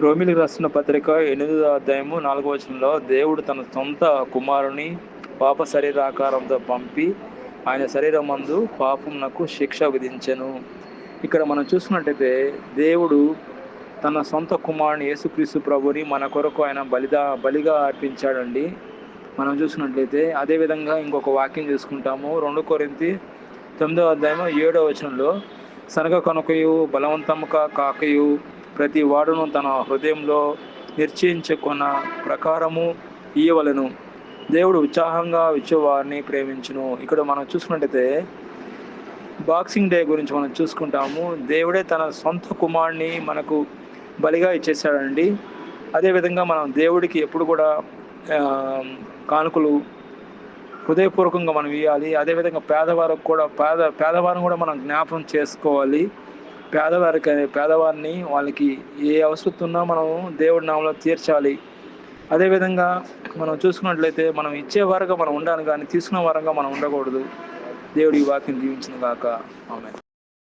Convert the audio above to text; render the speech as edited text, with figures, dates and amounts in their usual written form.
రోమిలికి రాసిన పత్రిక 8వ అధ్యాయము 4వ వచనంలో దేవుడు తన సొంత కుమారుని పాప శరీరాకారంతో పంపి ఆయన శరీరమందు పాపమునకు శిక్ష విధించెను. ఇక్కడ మనం చూసుకున్నట్టయితే దేవుడు తన సొంత కుమారుని యేసుక్రీస్తు ప్రభుని మన కొరకు ఆయన బలిగా అర్పించాడండి. మనం చూసుకున్నట్లయితే అదేవిధంగా ఇంకొక వాక్యం చూసుకుంటాము. 2 కొరింథీ 9వ అధ్యాయం 7వ వచనంలో సనగ కనుకయు బలవంతముగా కాకయు ప్రతి వాడును తన హృదయంలో నిశ్చయించుకున్న ప్రకారము ఇయ్యవలెను. దేవుడు ఉత్సాహంగా ఇచ్చేవారిని ప్రేమించును. ఇక్కడ మనం చూసుకున్నట్టయితే బాక్సింగ్ డే గురించి మనం చూసుకుంటాము. దేవుడే తన సొంత కుమారుని మనకు బలిగా ఇచ్చేసాడండి. అదేవిధంగా మనం దేవుడికి ఎప్పుడు కూడా కానుకలు హృదయపూర్వకంగా మనం ఇవ్వాలి. అదేవిధంగా పేదవారిని కూడా మనం జ్ఞాపకం చేసుకోవాలి. పేదవారిని వాళ్ళకి ఏ అవసరం ఉన్నా మనం దేవుడి నామములో తీర్చాలి. అదేవిధంగా మనం చూసుకున్నట్లయితే మనం ఇచ్చే వారంగా మనం ఉండాలి, కానీ తీసుకునే వారంగా మనం ఉండకూడదు. దేవుడి ఈ వాక్యం దీవించును గాక. ఆమేన్.